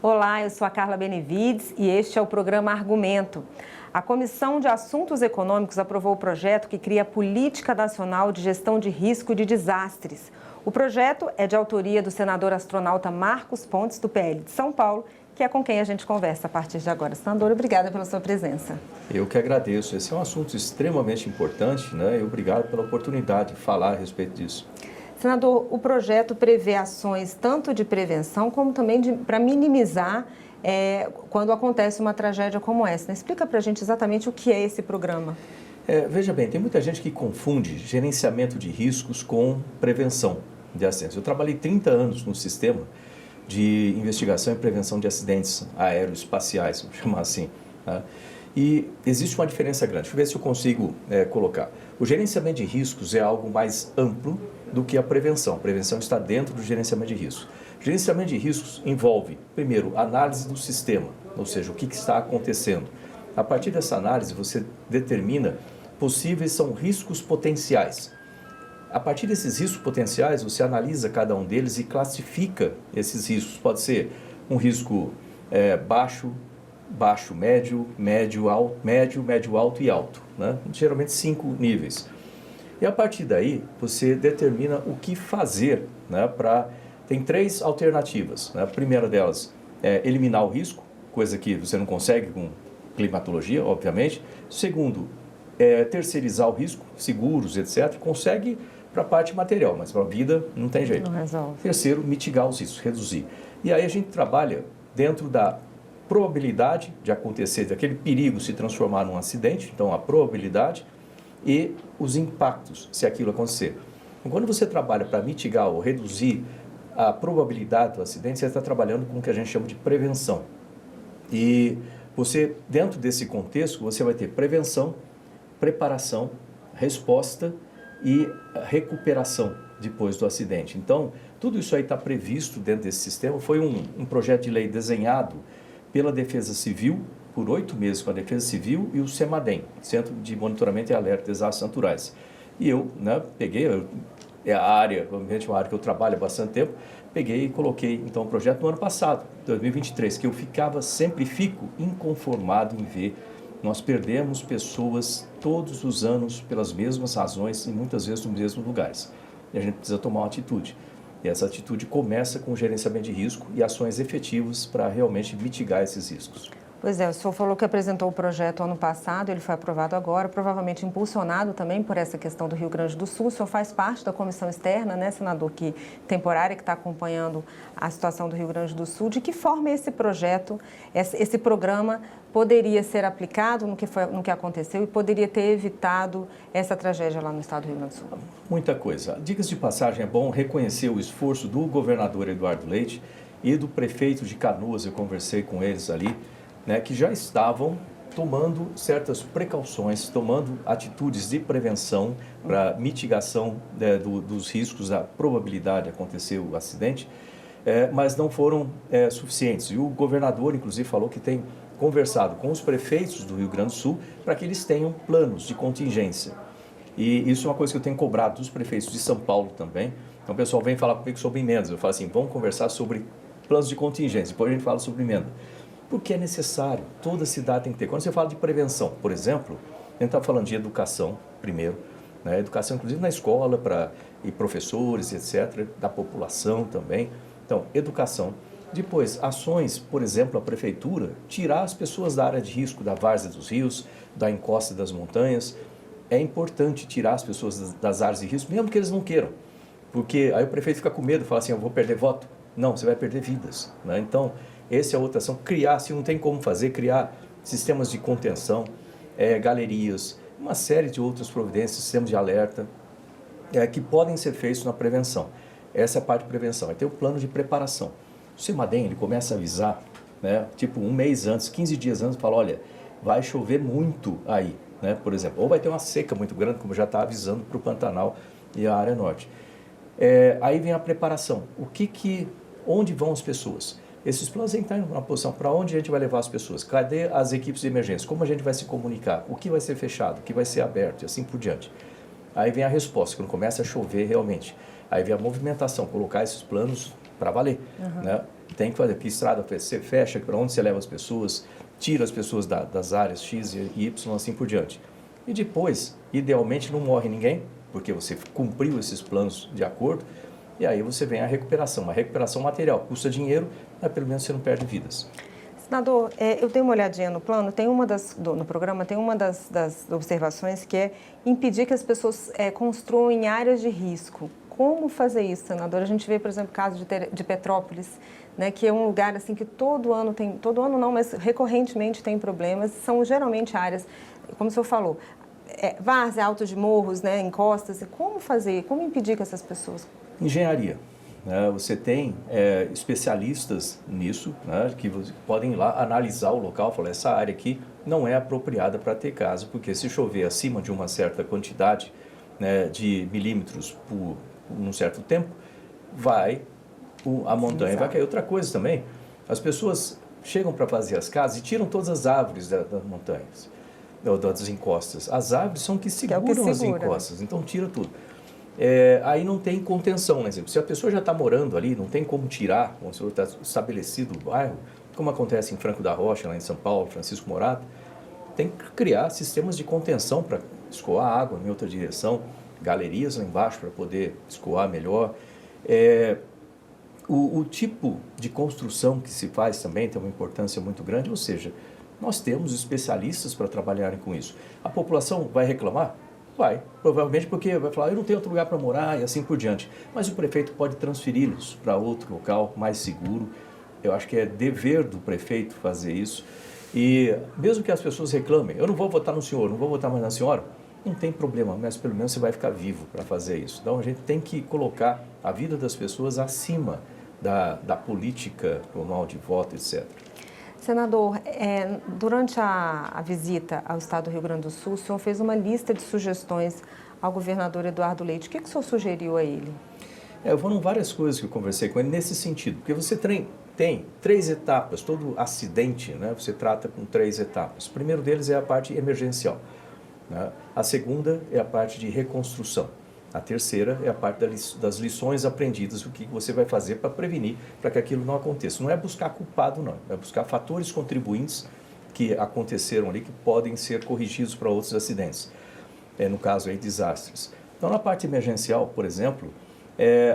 Olá, eu sou a Carla Benevides e este é o programa Argumento. A Comissão de Assuntos Econômicos aprovou o projeto que cria a Política Nacional de Gestão de Risco e de Desastres. O projeto é de autoria do senador astronauta Marcos Pontes, do PL de São Paulo, que é com quem a gente conversa a partir de agora. Senador, obrigada pela sua presença. Eu que agradeço. Esse é um assunto extremamente importante, né? E obrigado pela oportunidade de falar a respeito disso. Senador, o projeto prevê ações tanto de prevenção como também para minimizar quando acontece uma tragédia como essa. Explica para a gente exatamente o que é esse programa. Veja bem, tem muita gente que confunde gerenciamento de riscos com prevenção de acidentes. Eu trabalhei 30 anos no sistema de investigação e prevenção de acidentes aeroespaciais, vamos chamar assim, tá? E existe uma diferença grande. Deixa eu ver se eu consigo colocar. O gerenciamento de riscos é algo mais amplo do que a prevenção. A prevenção está dentro do gerenciamento de riscos. O gerenciamento de riscos envolve, primeiro, análise do sistema, ou seja, o que está acontecendo. A partir dessa análise, você determina possíveis são riscos potenciais. A partir desses riscos potenciais, você analisa cada um deles e classifica esses riscos. Pode ser um risco baixo, médio, médio, alto e alto, né? Geralmente 5 níveis. E a partir daí, você determina o que fazer, né? Tem 3 alternativas, né? A primeira delas é eliminar o risco, coisa que você não consegue com climatologia, obviamente. Segundo, terceirizar o risco, seguros, etc. Consegue para a parte material, mas para a vida não tem jeito. Não resolve. Terceiro, mitigar os riscos, reduzir. E aí a gente trabalha dentro da probabilidade de acontecer, daquele perigo se transformar num acidente, então a probabilidade e os impactos, se aquilo acontecer. Então, quando você trabalha para mitigar ou reduzir a probabilidade do acidente, você está trabalhando com o que a gente chama de prevenção. E você, dentro desse contexto, você vai ter prevenção, preparação, resposta e recuperação depois do acidente. Então, tudo isso aí está previsto dentro desse sistema. Foi um projeto de lei desenhado pela Defesa Civil, por 8 meses com a Defesa Civil e o CEMADEM, Centro de Monitoramento e Alerta de Desastres Naturais. E eu, né, peguei, é a área, obviamente uma área que eu trabalho há bastante tempo, peguei e coloquei então o projeto no ano passado, 2023, que eu sempre fico inconformado em ver. Nós perdemos pessoas todos os anos pelas mesmas razões e muitas vezes nos mesmos lugares. E a gente precisa tomar uma atitude. E essa atitude começa com o gerenciamento de risco e ações efetivas para realmente mitigar esses riscos. Pois é, o senhor falou que apresentou o projeto ano passado, ele foi aprovado agora, provavelmente impulsionado também por essa questão do Rio Grande do Sul. O senhor faz parte da comissão externa, né, senador, temporária, que está acompanhando a situação do Rio Grande do Sul. De que forma esse projeto, esse programa poderia ser aplicado no que aconteceu e poderia ter evitado essa tragédia lá no estado do Rio Grande do Sul? Muita coisa. Dicas de passagem, é bom reconhecer o esforço do governador Eduardo Leite e do prefeito de Canoas, eu conversei com eles ali, né, que já estavam tomando certas precauções, tomando atitudes de prevenção para mitigação dos riscos, da probabilidade de acontecer o acidente, mas não foram suficientes. E o governador, inclusive, falou que tem conversado com os prefeitos do Rio Grande do Sul para que eles tenham planos de contingência. E isso é uma coisa que eu tenho cobrado dos prefeitos de São Paulo também. Então o pessoal vem falar comigo sobre emendas. Eu falo assim, vamos conversar sobre planos de contingência, depois a gente fala sobre emenda. Porque é necessário, toda cidade tem que ter. Quando você fala de prevenção, por exemplo, a gente está falando de educação primeiro, né? Educação inclusive na escola, e professores, etc., da população também. Então, educação. Depois, ações, por exemplo, a prefeitura, tirar as pessoas da área de risco, da várzea dos rios, da encosta das montanhas. É importante tirar as pessoas das áreas de risco, mesmo que eles não queiram. Porque aí o prefeito fica com medo, fala assim, eu vou perder voto. Não, você vai perder vidas, né? Então, essa é a outra ação, criar, se não tem como fazer, criar sistemas de contenção, galerias, uma série de outras providências, sistemas de alerta, que podem ser feitos na prevenção. Essa é a parte de prevenção. Aí tem o plano de preparação. O CEMADEM, ele começa a avisar, né, tipo 1 mês antes, 15 dias antes, fala, olha, vai chover muito aí, né, por exemplo, ou vai ter uma seca muito grande, como já está avisando para o Pantanal e a área norte. Aí vem a preparação. Onde vão as pessoas? Esses planos têm que estar numa posição para onde a gente vai levar as pessoas. Cadê as equipes de emergência? Como a gente vai se comunicar? O que vai ser fechado? O que vai ser aberto? E assim por diante. Aí vem a resposta, quando começa a chover realmente. Aí vem a movimentação, colocar esses planos para valer. Né? tem que fazer, que estrada você fecha, para onde você leva as pessoas, tira as pessoas das áreas X e Y, assim por diante. E depois, idealmente, não morre ninguém, porque você cumpriu esses planos de acordo, e aí você vem a recuperação material, custa dinheiro, mas pelo menos você não perde vidas. Senador, eu dei uma olhadinha no plano, no programa tem uma das observações que é impedir que as pessoas construam em áreas de risco. Como fazer isso, senador? A gente vê, por exemplo, o caso de Petrópolis, né, que é um lugar assim que todo ano não, mas recorrentemente tem problemas, são geralmente áreas, como o senhor falou, várzea, alto de morros, né, encostas. Como fazer, como impedir que essas pessoas... Engenharia. Você tem especialistas nisso, né, que podem ir lá analisar o local, falar, essa área aqui não é apropriada para ter casa, porque se chover acima de uma certa quantidade, né, de milímetros por um certo tempo, a montanha vai cair. Outra coisa também, as pessoas chegam para fazer as casas e tiram todas as árvores das montanhas, das encostas. As árvores são que seguram as encostas, então tira tudo. Aí não tem contenção, por exemplo. Se a pessoa já está morando ali, não tem como tirar, como se está estabelecido o bairro, como acontece em Franco da Rocha, lá em São Paulo, Francisco Morato, tem que criar sistemas de contenção para escoar água em outra direção, galerias lá embaixo para poder escoar melhor. O tipo de construção que se faz também tem uma importância muito grande, ou seja, nós temos especialistas para trabalharem com isso. A população vai reclamar? Vai, provavelmente porque vai falar, eu não tenho outro lugar para morar e assim por diante. Mas o prefeito pode transferi-los para outro local mais seguro. Eu acho que é dever do prefeito fazer isso. E mesmo que as pessoas reclamem, eu não vou votar no senhor, não vou votar mais na senhora, não tem problema, mas pelo menos você vai ficar vivo para fazer isso. Então a gente tem que colocar a vida das pessoas acima da política, manual de voto, etc. Senador, durante a visita ao estado do Rio Grande do Sul, o senhor fez uma lista de sugestões ao governador Eduardo Leite. O que o senhor sugeriu a ele? Foram várias coisas que eu conversei com ele nesse sentido, porque você tem 3 etapas, todo acidente, né, você trata com 3 etapas. O primeiro deles é a parte emergencial, né? A segunda é a parte de reconstrução. A terceira é a parte das lições aprendidas, o que você vai fazer para prevenir, para que aquilo não aconteça. Não é buscar culpado, não. É buscar fatores contribuintes que aconteceram ali, que podem ser corrigidos para outros acidentes. No caso aí, desastres. Então, na parte emergencial, por exemplo,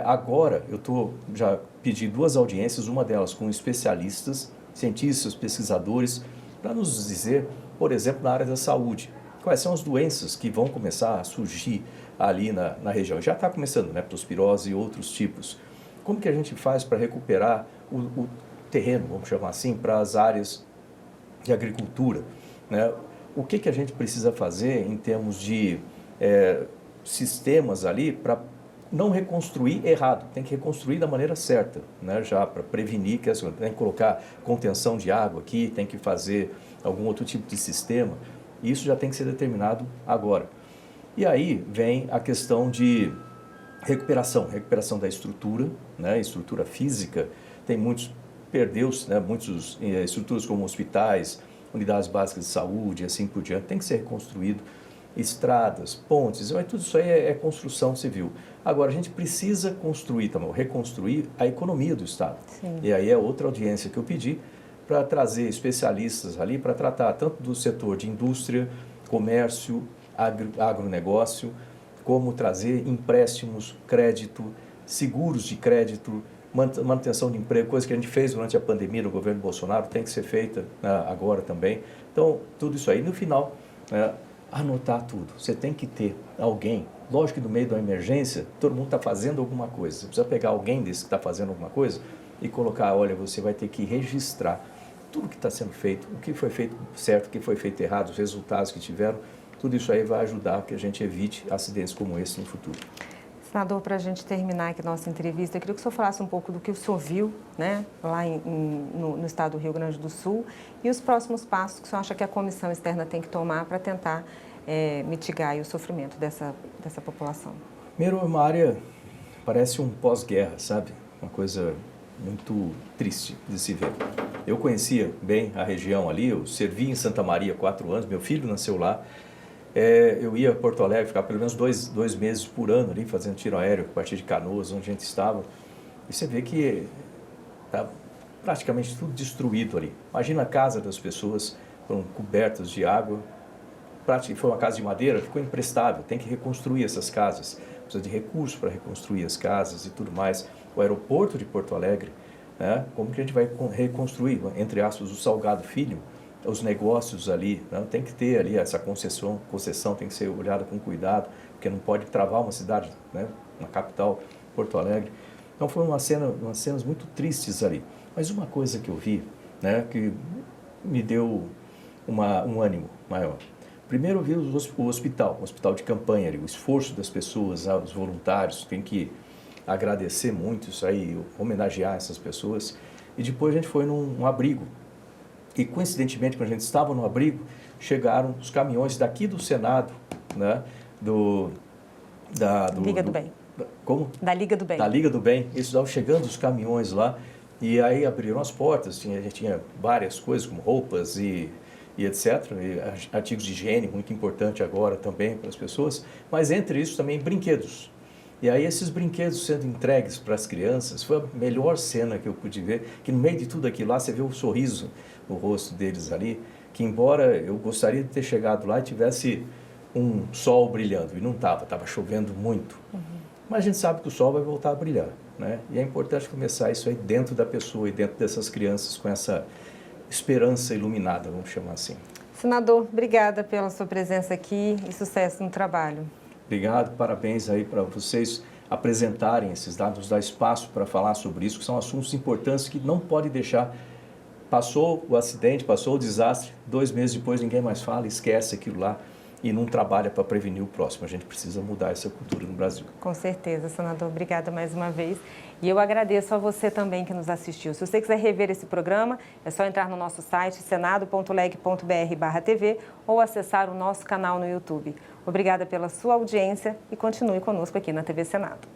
agora eu já pedi 2 audiências, uma delas com especialistas, cientistas, pesquisadores, para nos dizer, por exemplo, na área da saúde, quais são as doenças que vão começar a surgir ali na região. Já está começando, né, leptospirose e outros tipos. Como que a gente faz para recuperar o terreno, vamos chamar assim, para as áreas de agricultura, né? O que a gente precisa fazer em termos de sistemas ali para não reconstruir errado, tem que reconstruir da maneira certa, né? Já para prevenir que tem que colocar contenção de água aqui, tem que fazer algum outro tipo de sistema. Isso já tem que ser determinado agora. E aí vem a questão de recuperação da estrutura, né? Estrutura física. Tem perdeu-se, né? Muitas estruturas como hospitais, unidades básicas de saúde, assim por diante, tem que ser reconstruído. Estradas, pontes, tudo isso aí é construção civil. Agora, a gente precisa construir também, reconstruir a economia do Estado. Sim. E aí é outra audiência que eu pedi para trazer especialistas ali para tratar tanto do setor de indústria, comércio, agronegócio, como trazer empréstimos, crédito, seguros de crédito, manutenção de emprego, coisa que a gente fez durante a pandemia no governo Bolsonaro, tem que ser feita agora também. Então, tudo isso aí. No final, anotar tudo. Você tem que ter alguém, lógico que no meio da emergência, todo mundo está fazendo alguma coisa. Você precisa pegar alguém desse que está fazendo alguma coisa e colocar, olha, você vai ter que registrar tudo que está sendo feito, o que foi feito certo, o que foi feito errado, os resultados que tiveram. Tudo isso aí vai ajudar que a gente evite acidentes como esse no futuro. Senador, para a gente terminar aqui a nossa entrevista, eu queria que o senhor falasse um pouco do que o senhor viu, né, lá no estado do Rio Grande do Sul e os próximos passos que o senhor acha que a comissão externa tem que tomar para tentar mitigar aí o sofrimento dessa população. Primeiro, é uma área, parece um pós-guerra, sabe? Uma coisa muito triste de se ver. Eu conhecia bem a região ali, eu servi em Santa Maria 4 anos, meu filho nasceu lá. Eu ia a Porto Alegre, ficava pelo menos dois meses por ano ali, fazendo tiro aéreo a partir de Canoas, onde a gente estava. E você vê que está praticamente tudo destruído ali. Imagina a casa das pessoas, foram cobertas de água, foi uma casa de madeira, ficou imprestável, tem que reconstruir essas casas, precisa de recursos para reconstruir as casas e tudo mais. O aeroporto de Porto Alegre, né? Como que a gente vai reconstruir, entre aspas, o Salgado Filho, os negócios ali, né? Tem que ter ali essa concessão tem que ser olhada com cuidado, porque não pode travar uma cidade, né? Uma capital, Porto Alegre. Então foi umas cenas muito tristes ali. Mas uma coisa que eu vi, né, que me deu um ânimo maior. Primeiro eu vi o hospital de campanha ali, o esforço das pessoas, os voluntários, tem que agradecer muito isso aí, homenagear essas pessoas. E depois a gente foi num abrigo. E coincidentemente, quando a gente estava no abrigo, chegaram os caminhões daqui do Senado, né, Liga do Bem. Como? Da Liga do Bem. Da Liga do Bem. Eles estavam chegando os caminhões lá, e aí abriram as portas, a gente tinha várias coisas, como roupas e etc. E artigos de higiene, muito importante agora também para as pessoas, mas entre isso também brinquedos. E aí esses brinquedos sendo entregues para as crianças, foi a melhor cena que eu pude ver, que no meio de tudo aquilo lá, você vê o sorriso no rosto deles ali, que embora eu gostaria de ter chegado lá e tivesse um sol brilhando, e não estava chovendo muito. Mas a gente sabe que o sol vai voltar a brilhar, né? E é importante começar isso aí dentro da pessoa e dentro dessas crianças com essa esperança iluminada, vamos chamar assim. Senador, obrigada pela sua presença aqui e sucesso no trabalho. Obrigado, parabéns aí para vocês apresentarem esses dados, dar espaço para falar sobre isso, que são assuntos importantes que não pode deixar. Passou o acidente, passou o desastre, 2 meses depois ninguém mais fala, esquece aquilo lá e não trabalha para prevenir o próximo. A gente precisa mudar essa cultura no Brasil. Com certeza, senador. Obrigada mais uma vez. E eu agradeço a você também que nos assistiu. Se você quiser rever esse programa, é só entrar no nosso site senado.leg.br/tv ou acessar o nosso canal no YouTube. Obrigada pela sua audiência e continue conosco aqui na TV Senado.